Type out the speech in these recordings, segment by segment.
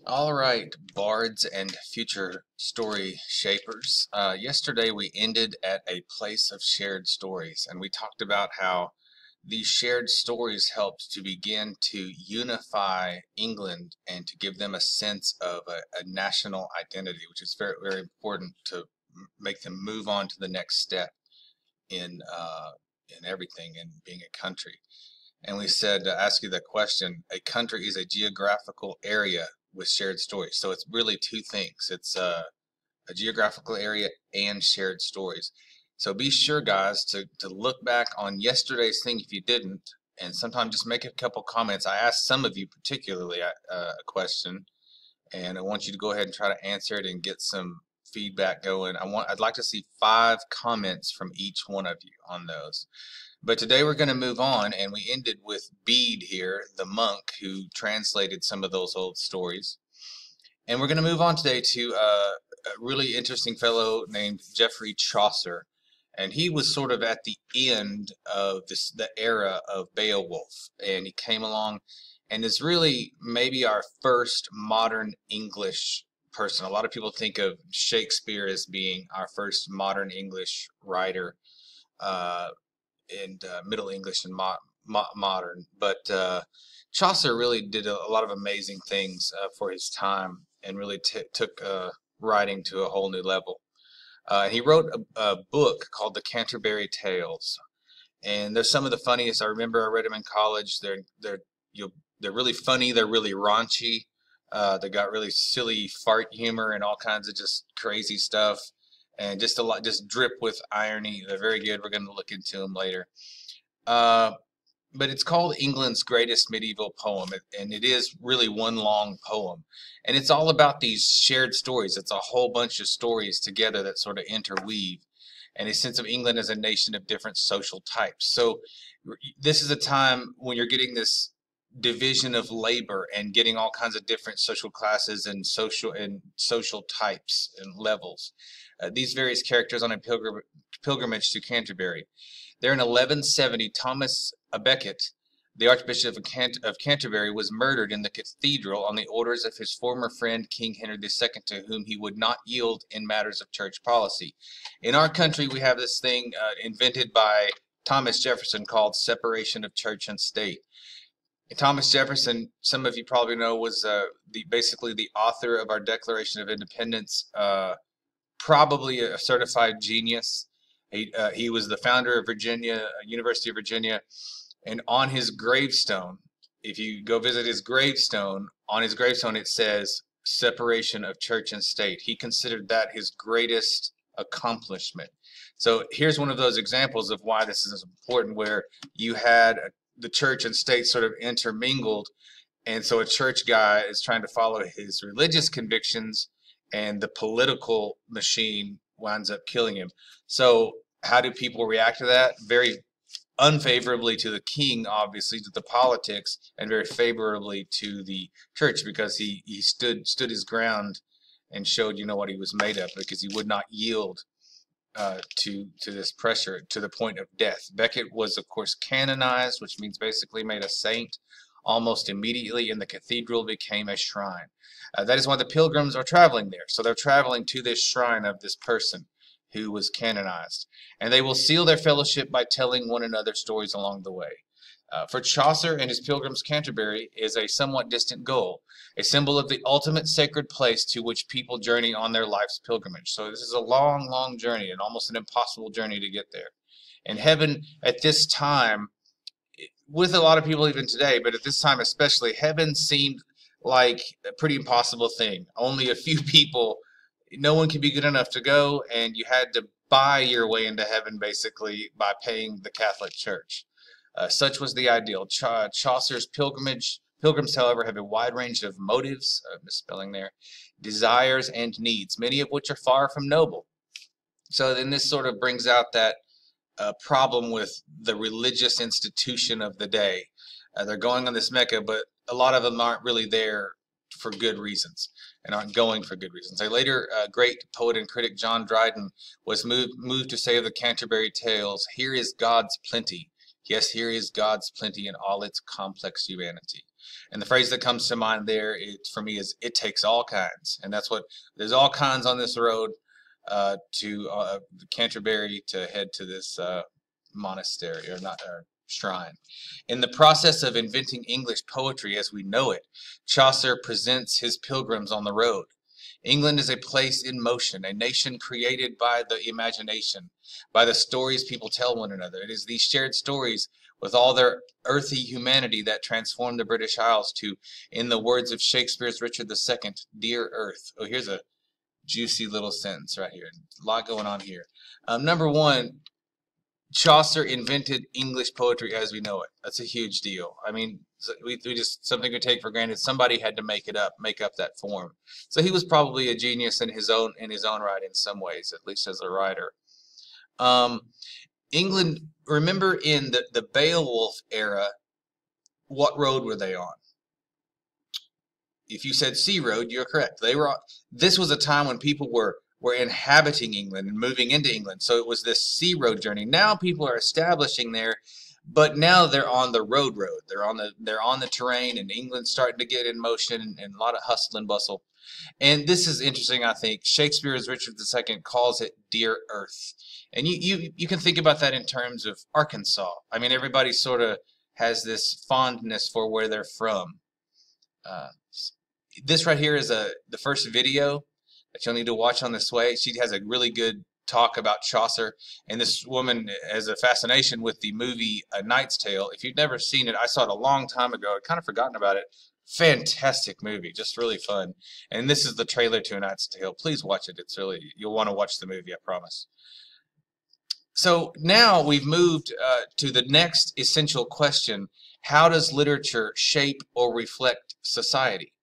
All right, bards and future story shapers. Yesterday we ended at a place of shared stories, and we talked about how these shared stories helped to begin to unify England and to give them a sense of a national identity, which is very, very important to make them move on to the next step in uh, in everything and being a country. And we said to ask you the question, a country is a geographical area with shared stories. So it's really two things. It's a geographical area and shared stories. So be sure, guys, to look back on yesterday's thing if you didn't, and sometime just make a couple comments. I asked some of you particularly a question, and I want you to go ahead and try to answer it and get some feedback going. I'd like to see 5 comments from each one of you on those. But today we're going to move on, and we ended with Bede here, the monk who translated some of those old stories. And we're going to move on today to a really interesting fellow named Geoffrey Chaucer. And he was sort of at the end of the era of Beowulf. And he came along and is really maybe our first modern English person. A lot of people think of Shakespeare as being our first modern English writer. In Middle English and modern. But Chaucer really did a lot of amazing things for his time and really took writing to a whole new level. He wrote a book called the Canterbury Tales, and they're some of the funniest. I remember I read them in college. They're really funny. They're really raunchy. They got really silly fart humor and all kinds of just crazy stuff, and just a lot, just drip with irony. They're very good. We're going to look into them later. Uh, but it's called England's Greatest Medieval Poem, and it is really one long poem. And it's all about these shared stories. It's a whole bunch of stories together that sort of interweave, and a sense of England as a nation of different social types. So this is a time when you're getting this division of labor and getting all kinds of different social classes and social types and levels. These various characters on a pilgrimage to Canterbury. There in 1170, Thomas à Becket, the Archbishop of Canterbury, was murdered in the cathedral on the orders of his former friend King Henry II, to whom he would not yield in matters of church policy. In our country, we have this thing invented by Thomas Jefferson called separation of church and state. Thomas Jefferson, some of you probably know, was basically the author of our Declaration of Independence, probably a certified genius. He was the founder of Virginia, University of Virginia, and on his gravestone, if you go visit his gravestone, on his gravestone it says separation of church and state. He considered that his greatest accomplishment. So here's one of those examples of why this is important, where you had the church and state sort of intermingled, and so a church guy is trying to follow his religious convictions, and the political machine winds up killing him. So how do people react to that? Very unfavorably to the king, obviously, to the politics, and very favorably to the church, because he stood his ground and showed what he was made of, because he would not yield to this pressure to the point of death. Becket was, of course, canonized, which means basically made a saint almost immediately, and the cathedral became a shrine. That is why the pilgrims are traveling there. So they're traveling to this shrine of this person who was canonized. And they will seal their fellowship by telling one another stories along the way. For Chaucer and his Pilgrims, Canterbury is a somewhat distant goal, a symbol of the ultimate sacred place to which people journey on their life's pilgrimage. So this is a long, long journey, and almost an impossible journey to get there. And heaven at this time, with a lot of people even today, but at this time especially, heaven seemed like a pretty impossible thing. Only a few people, no one could be good enough to go, and you had to buy your way into heaven basically by paying the Catholic Church. Such was the ideal. Chaucer's pilgrims, however, have a wide range of motives, misspelling there, desires and needs, many of which are far from noble. So then this sort of brings out that problem with the religious institution of the day. They're going on this Mecca, but a lot of them aren't really there for good reasons and aren't going for good reasons. A later great poet and critic, John Dryden, was moved to say of the Canterbury Tales, "Here is God's plenty. Yes, here is God's plenty in all its complex humanity. And the phrase that comes to mind there, for me, is "it takes all kinds," and that's what there's all kinds on this road to Canterbury to head to this monastery or not or shrine. In the process of inventing English poetry as we know it, Chaucer presents his pilgrims on the road. England is a place in motion, a nation created by the imagination, by the stories people tell one another. It is these shared stories with all their earthy humanity that transform the British Isles to, in the words of Shakespeare's Richard II, dear earth. Oh, here's a juicy little sentence right here. A lot going on here. Number one, Chaucer invented English poetry as we know it. That's a huge deal. I mean, we just something we take for granted. Somebody had to make up that form. So he was probably a genius in his own right in some ways, at least as a writer. England, remember in the Beowulf era, what road were they on? If you said sea road, you're correct. They were. This was a time when people were inhabiting England and moving into England. So it was this sea road journey. Now people are establishing there, but now they're on the road. They're on the terrain, and England's starting to get in motion and a lot of hustle and bustle. And this is interesting, I think. Shakespeare's Richard II calls it dear earth. And you can think about that in terms of Arkansas. I mean, everybody sort of has this fondness for where they're from. This right here is the first video that you'll need to watch on this way. She has a really good talk about Chaucer, and this woman has a fascination with the movie A Knight's Tale. If you've never seen it, I saw it a long time ago. I'd kind of forgotten about it. Fantastic movie, just really fun. And this is the trailer to A Knight's Tale. Please watch it. It's really, you'll want to watch the movie, I promise. So now we've moved to the next essential question. How does literature shape or reflect society?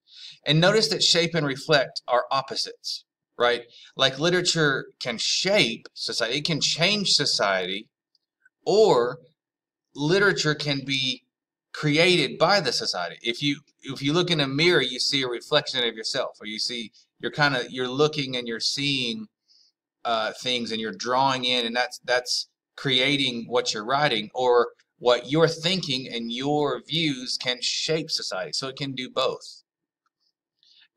And notice that shape and reflect are opposites, right? Like literature can shape society, it can change society, or literature can be created by the society. If you look in a mirror, you see a reflection of yourself, or you're looking and you're seeing things and you're drawing in, and that's creating what you're writing, or what you're thinking and your views can shape society. So it can do both.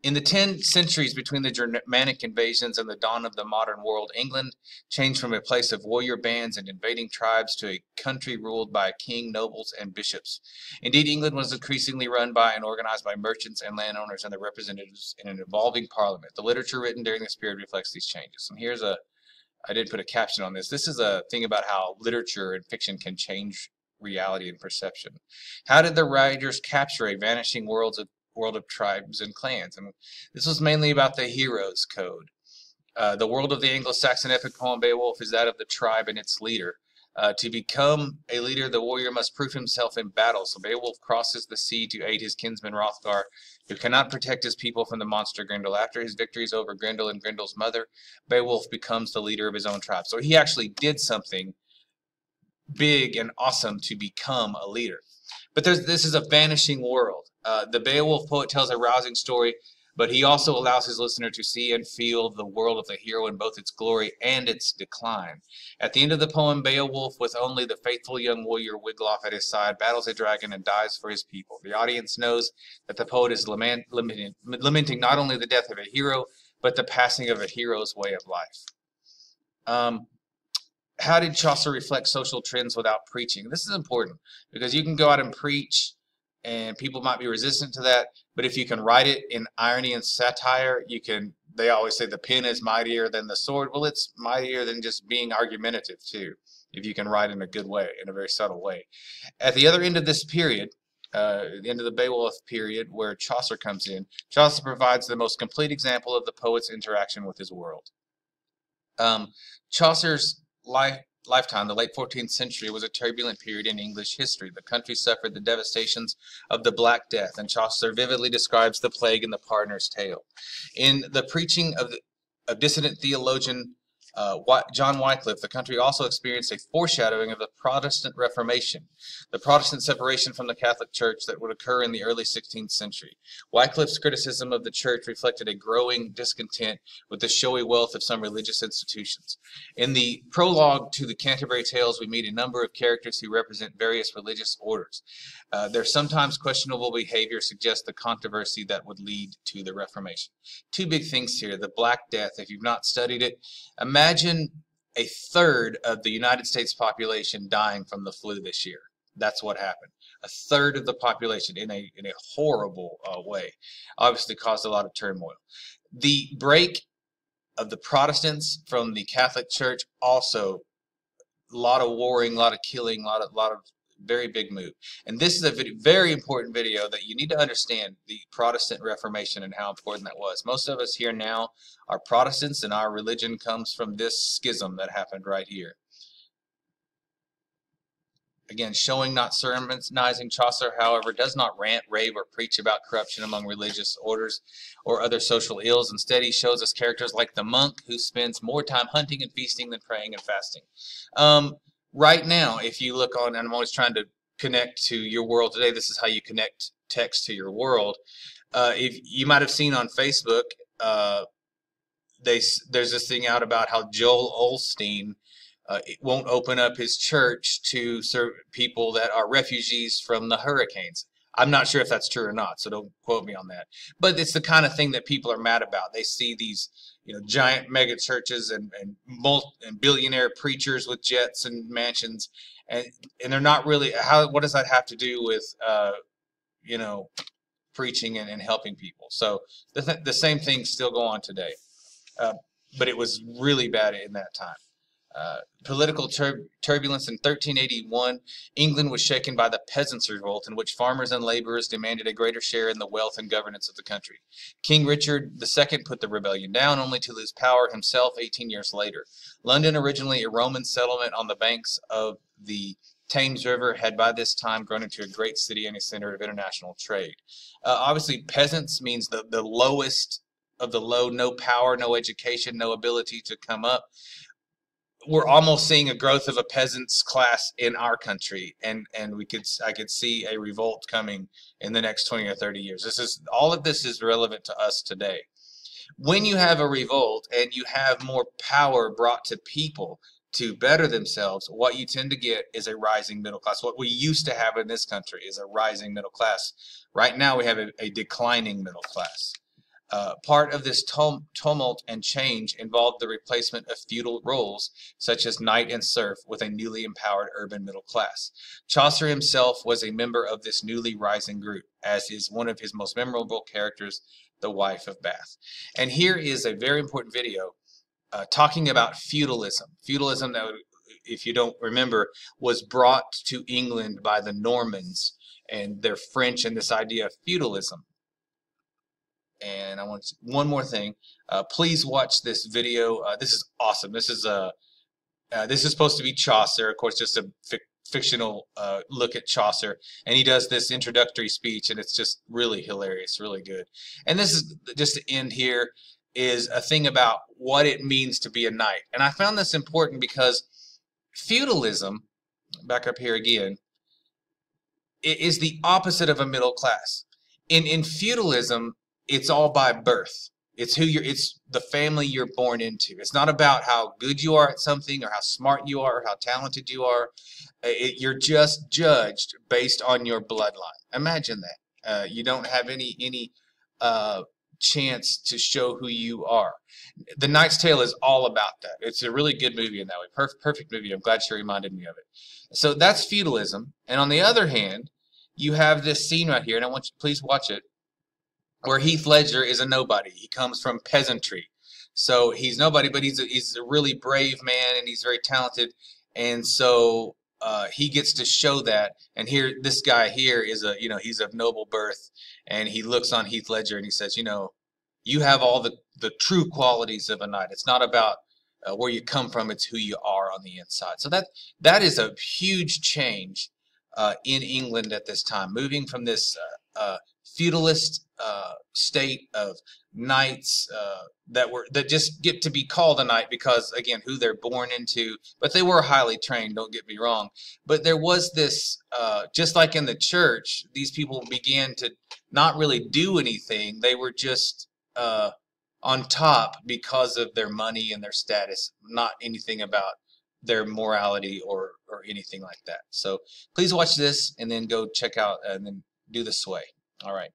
In the 10 centuries between the Germanic invasions and the dawn of the modern world, England changed from a place of warrior bands and invading tribes to a country ruled by a king, nobles, and bishops. Indeed, England was increasingly run by and organized by merchants and landowners and their representatives in an evolving parliament. The literature written during this period reflects these changes. And I did put a caption on this. This is a thing about how literature and fiction can change reality and perception. How did the writers capture a vanishing world of tribes and clans? And this was mainly about the hero's code. The world of the Anglo-Saxon epic poem Beowulf is that of the tribe and its leader. To become a leader, the warrior must prove himself in battle. So Beowulf crosses the sea to aid his kinsman Hrothgar, who cannot protect his people from the monster Grendel. After his victories over Grendel and Grendel's mother, Beowulf becomes the leader of his own tribe. So he actually did something big and awesome to become a leader. But this is a vanishing world. The Beowulf poet tells a rousing story, but he also allows his listener to see and feel the world of the hero in both its glory and its decline. At the end of the poem, Beowulf, with only the faithful young warrior Wiglaf at his side, battles a dragon and dies for his people. The audience knows that the poet is lamenting not only the death of a hero, but the passing of a hero's way of life. How did Chaucer reflect social trends without preaching? This is important because you can go out and preach and people might be resistant to that, but if you can write it in irony and satire, they always say the pen is mightier than the sword. Well, it's mightier than just being argumentative too, if you can write in a good way, in a very subtle way. At the other end of this period, the end of the Beowulf period, where Chaucer comes in, Chaucer provides the most complete example of the poet's interaction with his world. Chaucer's lifetime, the late 14th century, was a turbulent period in English history. The country suffered the devastations of the Black Death, and Chaucer vividly describes the plague in the Pardoner's Tale. In the preaching of dissident theologian John Wycliffe, the country also experienced a foreshadowing of the Protestant Reformation, the Protestant separation from the Catholic Church that would occur in the early 16th century. Wycliffe's criticism of the Church reflected a growing discontent with the showy wealth of some religious institutions. In the prologue to the Canterbury Tales, we meet a number of characters who represent various religious orders. Their sometimes questionable behavior suggests the controversy that would lead to the Reformation. Two big things here. The Black Death, if you've not studied it, imagine a third of the United States population dying from the flu this year. That's what happened. A third of the population in a horrible way. Obviously caused a lot of turmoil. The break of the Protestants from the Catholic Church, also a lot of warring, a lot of killing, a lot of very big move. And this is a very important video that you need to understand the Protestant Reformation and how important that was. Most of us here now are Protestants, and our religion comes from this schism that happened right here. Again, showing not sermonizing, Chaucer, however, does not rant, rave, or preach about corruption among religious orders or other social ills. Instead, he shows us characters like the monk who spends more time hunting and feasting than praying and fasting. Right now, if you look on, and I'm always trying to connect to your world today, this is how you connect text to your world. If you might have seen on Facebook, there's this thing out about how Joel Osteen won't open up his church to serve people that are refugees from the hurricanes. I'm not sure if that's true or not, so don't quote me on that. But it's the kind of thing that people are mad about. They see these, giant mega churches and billionaire preachers with jets and mansions, and they're not really. What does that have to do with, preaching and helping people? So the same things still go on today, but it was really bad in that time. Political turbulence in 1381, England was shaken by the Peasants' Revolt, in which farmers and laborers demanded a greater share in the wealth and governance of the country. King Richard II put the rebellion down, only to lose power himself 18 years later. London, originally a Roman settlement on the banks of the Thames River, had by this time grown into a great city and a center of international trade. Obviously, peasants means the lowest of the low, no power, no education, no ability to come up. We're almost seeing a growth of a peasants class in our country, and I could see a revolt coming in the next 20 or 30 years. All of this is relevant to us today. When you have a revolt and you have more power brought to people to better themselves, what you tend to get is a rising middle class. What we used to have in this country is a rising middle class. Right now we have a declining middle class. Part of this tumult and change involved the replacement of feudal roles, such as knight and serf, with a newly empowered urban middle class. Chaucer himself was a member of this newly rising group, as is one of his most memorable characters, the Wife of Bath. And here is a very important video talking about feudalism. Feudalism, that, if you don't remember, was brought to England by the Normans and their French, and this idea of feudalism. And I want one more thing. Please watch this video. This is awesome. This is supposed to be Chaucer, of course, just a fictional look at Chaucer, and he does this introductory speech, and it's just really hilarious, really good. And this is just to end here is a thing about what it means to be a knight. And I found this important because feudalism, back up here again, is the opposite of a middle class. In feudalism, it's all by birth. It's it's the family you're born into. It's not about how good you are at something or how smart you are or how talented you are. You're just judged based on your bloodline. Imagine that. You don't have any chance to show who you are. The Knight's Tale is all about that. It's a really good movie in that way. Perfect movie. I'm glad she reminded me of it. So that's feudalism. And on the other hand, you have this scene right here, and I want you to please watch it, where Heath Ledger is a nobody. He comes from peasantry. So he's nobody, but he's a really brave man, and he's very talented. And so he gets to show that. And here, this guy here is he's of noble birth, and he looks on Heath Ledger and he says, you have all the true qualities of a knight. It's not about where you come from, it's who you are on the inside. So that is a huge change in England at this time, moving from this feudalist state of knights that just get to be called a knight because, again, who they're born into. But they were highly trained, don't get me wrong. But there was this, just like in the church, these people began to not really do anything. They were just on top because of their money and their status, not anything about their morality or anything like that. So please watch this and then go check out and then do the sway. All right.